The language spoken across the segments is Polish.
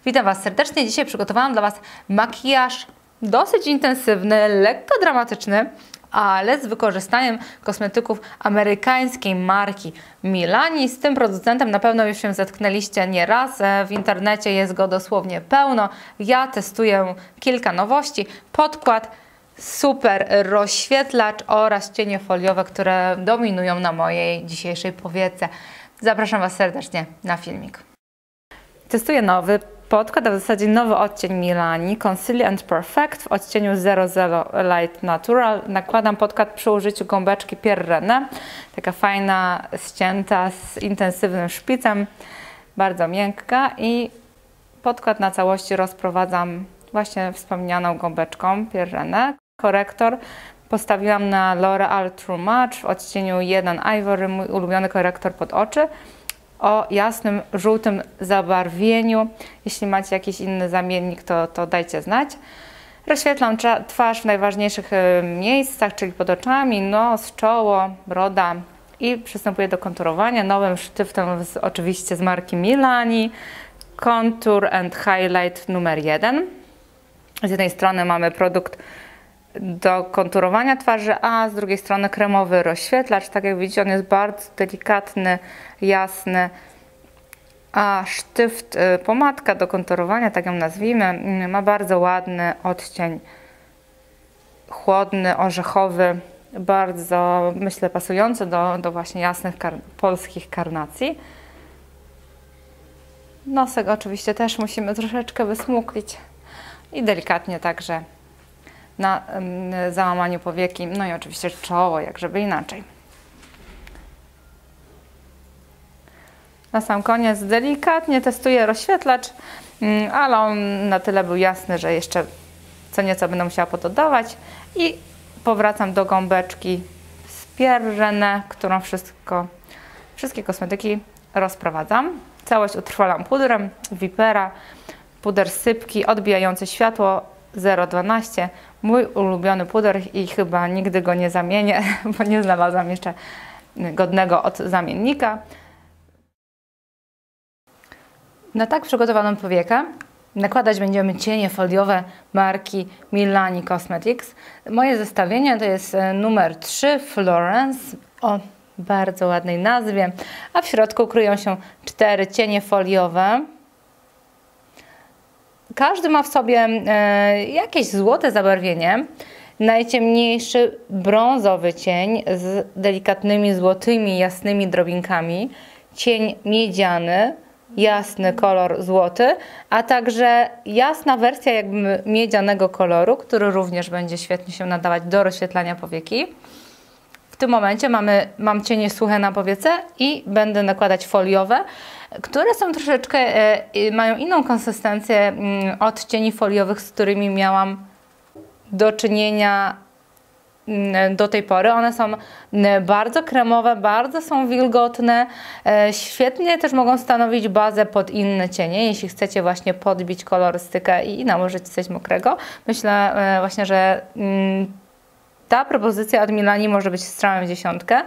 Witam Was serdecznie. Dzisiaj przygotowałam dla Was makijaż dosyć intensywny, lekko dramatyczny, ale z wykorzystaniem kosmetyków amerykańskiej marki Milani. Z tym producentem na pewno już się zetknęliście nieraz. W internecie jest go dosłownie pełno. Ja testuję kilka nowości. Podkład, super rozświetlacz oraz cienie foliowe, które dominują na mojej dzisiejszej powiece. Zapraszam Was serdecznie na filmik. Testuję nowy podkład, a w zasadzie nowy odcień Milani Conceal and Perfect w odcieniu 00 Light Natural. Nakładam podkład przy użyciu gąbeczki Pierre René. Taka fajna, ścięta, z intensywnym szpicem, bardzo miękka, i podkład na całości rozprowadzam właśnie wspomnianą gąbeczką Pierre René. Korektor postawiłam na L'Oreal True Match w odcieniu 1 Ivory, mój ulubiony korektor pod oczy, o jasnym, żółtym zabarwieniu. Jeśli macie jakiś inny zamiennik, to dajcie znać. Rozświetlam twarz w najważniejszych miejscach, czyli pod oczami, nos, czoło, broda, i przystępuję do konturowania nowym sztyftem oczywiście z marki Milani Contour and Highlight numer 1. Z jednej strony mamy produkt do konturowania twarzy, a z drugiej strony kremowy rozświetlacz. Tak jak widzicie, on jest bardzo delikatny, jasny, a sztyft, pomadka do konturowania, tak ją nazwijmy, ma bardzo ładny odcień chłodny, orzechowy, bardzo, myślę, pasujący do właśnie jasnych polskich karnacji. Nosek oczywiście też musimy troszeczkę wysmuklić i delikatnie także na załamaniu powieki, no i oczywiście czoło, jak żeby inaczej. Na sam koniec delikatnie testuję rozświetlacz, ale on na tyle był jasny, że jeszcze co nieco będę musiała pododawać, i powracam do gąbeczki z Pierre René, którą wszystkie kosmetyki rozprowadzam. Całość utrwalam pudrem Vipera, puder sypki odbijający światło 0,12. Mój ulubiony puder i chyba nigdy go nie zamienię, bo nie znalazłam jeszcze godnego od zamiennika. Na tak przygotowaną powiekę nakładać będziemy cienie foliowe marki Milani Cosmetics. Moje zestawienie to jest numer 3 Florence o bardzo ładnej nazwie, a w środku kryją się 4 cienie foliowe. Każdy ma w sobie jakieś złote zabarwienie. Najciemniejszy brązowy cień z delikatnymi złotymi, jasnymi drobinkami. Cień miedziany, jasny kolor złoty, a także jasna wersja jakby miedzianego koloru, który również będzie świetnie się nadawać do rozświetlania powieki. W tym momencie mam cienie suche na powiece i będę nakładać foliowe, które są troszeczkę, mają inną konsystencję od cieni foliowych, z którymi miałam do czynienia do tej pory. One są bardzo kremowe, bardzo są wilgotne, świetnie też mogą stanowić bazę pod inne cienie, jeśli chcecie właśnie podbić kolorystykę i nałożyć coś mokrego. Myślę właśnie, że ta propozycja od Milani może być strzałem w dziesiątkę.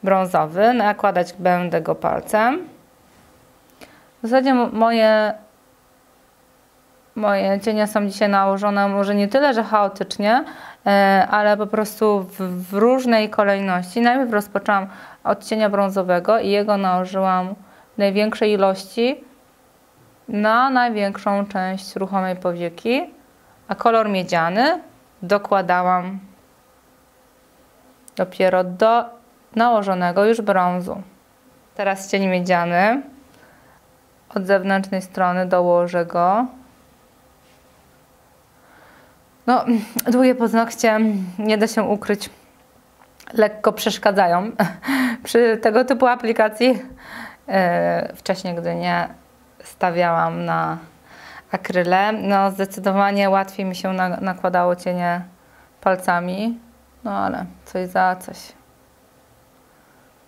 Brązowy, nakładać będę go palcem. W zasadzie moje cienie są dzisiaj nałożone może nie tyle, że chaotycznie, ale po prostu w różnej kolejności. Najpierw rozpoczęłam od cienia brązowego i jego nałożyłam w największej ilości na największą część ruchomej powieki, a kolor miedziany dokładałam dopiero do nałożonego już brązu. Teraz cień miedziany. Od zewnętrznej strony dołożę go. No, długie paznokcie, nie da się ukryć, lekko przeszkadzają przy tego typu aplikacji. Wcześniej, gdy nie stawiałam na akryle, no zdecydowanie łatwiej mi się nakładało cienie palcami, no ale coś za coś.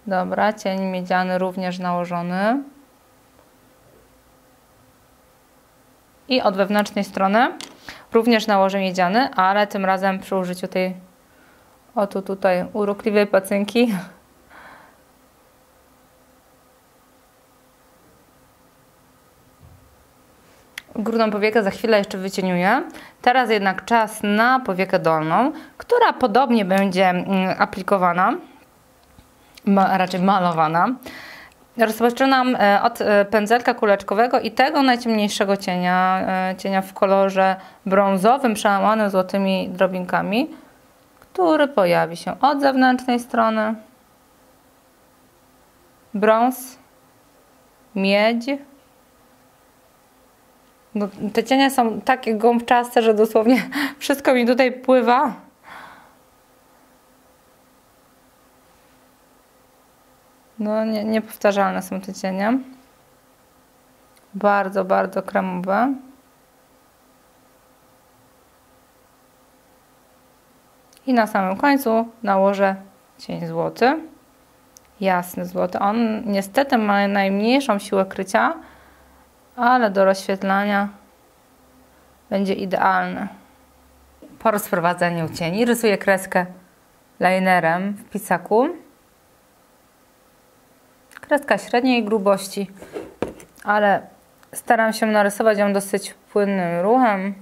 Dobra, cień miedziany również nałożony. I od wewnętrznej strony również nałożę miedziany, ale tym razem przy użyciu tej oto tutaj urokliwej pacynki. Górną powiekę za chwilę jeszcze wycieniuję. Teraz jednak czas na powiekę dolną, która podobnie będzie aplikowana, raczej malowana. Rozpoczynam od pędzelka kuleczkowego i tego najciemniejszego cienia w kolorze brązowym, przełamanym złotymi drobinkami, który pojawi się od zewnętrznej strony. Brąz, miedź. No, te cienie są takie gąbczaste, że dosłownie wszystko mi tutaj pływa. No, niepowtarzalne są te cienie. Bardzo, bardzo kremowe. I na samym końcu nałożę cień złoty. Jasny złoty. On niestety ma najmniejszą siłę krycia, ale do rozświetlania będzie idealny. Po rozprowadzeniu cieni rysuję kreskę linerem w pisaku. Kreska średniej grubości, ale staram się narysować ją dosyć płynnym ruchem.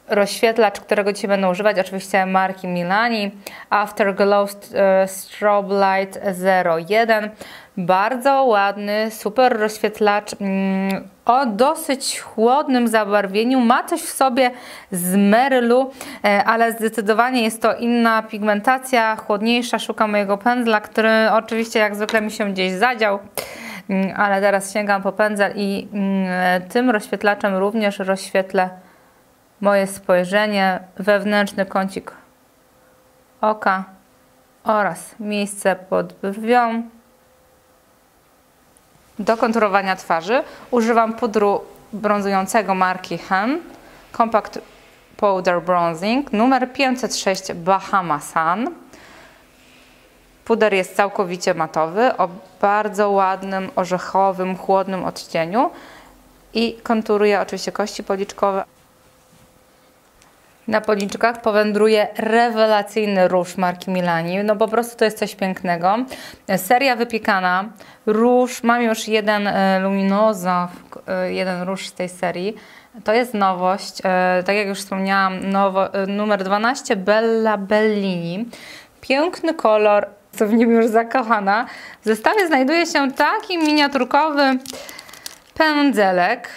Rozświetlacz, którego dzisiaj będę używać, oczywiście marki Milani Afterglow Strobe Light 01. Bardzo ładny, super rozświetlacz o dosyć chłodnym zabarwieniu. Ma coś w sobie z Merylu, ale zdecydowanie jest to inna pigmentacja, chłodniejsza. Szukam mojego pędzla, który oczywiście jak zwykle mi się gdzieś zadział, ale teraz sięgam po pędzel i tym rozświetlaczem również rozświetlę moje spojrzenie, wewnętrzny kącik oka oraz miejsce pod brwią. Do konturowania twarzy używam pudru brązującego marki Hen Compact Powder Bronzing numer 506 Bahama Sun. Puder jest całkowicie matowy, o bardzo ładnym, orzechowym, chłodnym odcieniu i konturuje oczywiście kości policzkowe. Na policzkach powędruje rewelacyjny róż marki Milani. No po prostu to jest coś pięknego. Seria wypiekana. Róż, mam już jeden Luminosa, jeden róż z tej serii. To jest nowość. Tak jak już wspomniałam, numer 12 Bella Bellini. Piękny kolor, co w nim już zakochana. W zestawie znajduje się taki miniaturkowy pędzelek,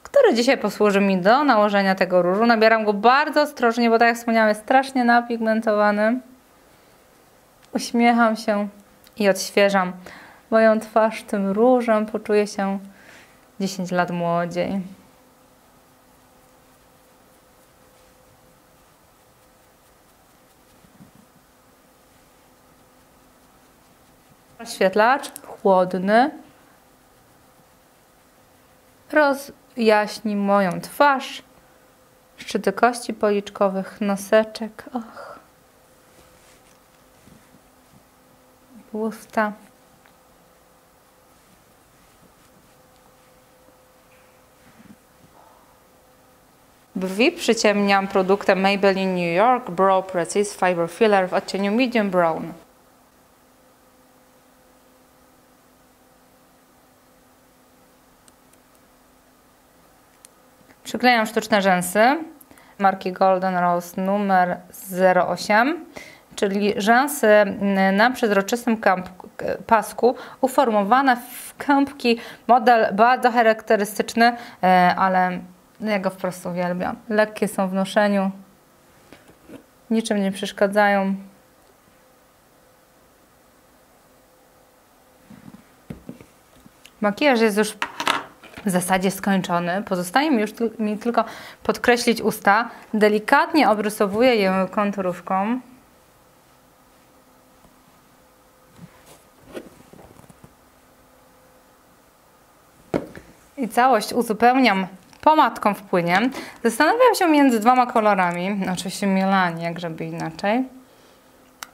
który dzisiaj posłuży mi do nałożenia tego różu. Nabieram go bardzo ostrożnie, bo tak jak wspomniałam, jest strasznie napigmentowany. Uśmiecham się i odświeżam moją twarz tym różem. Poczuję się 10 lat młodziej. Rozświetlacz chłodny rozjaśni moją twarz, szczyty kości policzkowych, noseczek, usta. Brwi przyciemniam produktem Maybelline New York Brow Precise Fiber Filler w odcieniu Medium Brown. Przyklejam sztuczne rzęsy marki Golden Rose numer 08, czyli rzęsy na przezroczystym pasku uformowane w kępki. Model bardzo charakterystyczny, ale ja go wprost uwielbiam. Lekkie są w noszeniu, niczym nie przeszkadzają. Makijaż jest już w zasadzie skończony. Pozostaje mi tylko podkreślić usta. Delikatnie obrysowuję je konturówką. I całość uzupełniam pomadką w płynie. Zastanawiam się między dwoma kolorami. Oczywiście Milani, jak żeby inaczej.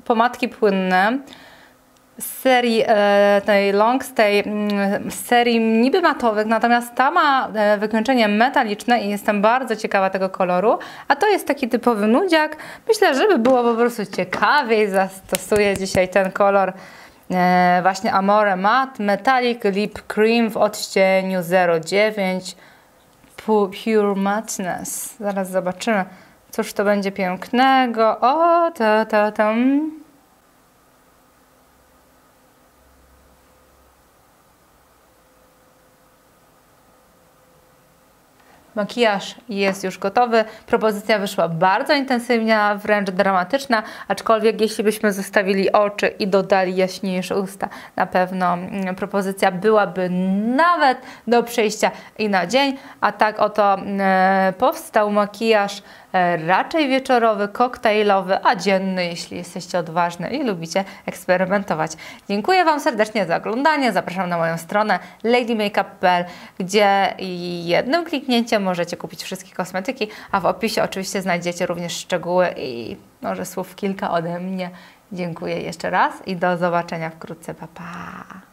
Pomadki płynne z serii tej Long Stay, z serii niby matowych, natomiast ta ma wykończenie metaliczne i jestem bardzo ciekawa tego koloru, a to jest taki typowy nudziak. Myślę, żeby było po prostu ciekawiej, zastosuję dzisiaj ten kolor właśnie Amore Matte Metallic Lip Cream w odcieniu 09 Pure Matteness. Zaraz zobaczymy, cóż to będzie pięknego. O, tam. Makijaż jest już gotowy. Propozycja wyszła bardzo intensywna, wręcz dramatyczna, aczkolwiek jeśli byśmy zostawili oczy i dodali jaśniejsze usta, na pewno propozycja byłaby nawet do przejścia i na dzień. A tak oto powstał makijaż raczej wieczorowy, koktajlowy, a dzienny, jeśli jesteście odważni i lubicie eksperymentować. Dziękuję Wam serdecznie za oglądanie. Zapraszam na moją stronę ladymakeup.pl, gdzie jednym kliknięciem możecie kupić wszystkie kosmetyki, a w opisie oczywiście znajdziecie również szczegóły i może słów kilka ode mnie. Dziękuję jeszcze raz i do zobaczenia wkrótce. Pa, pa!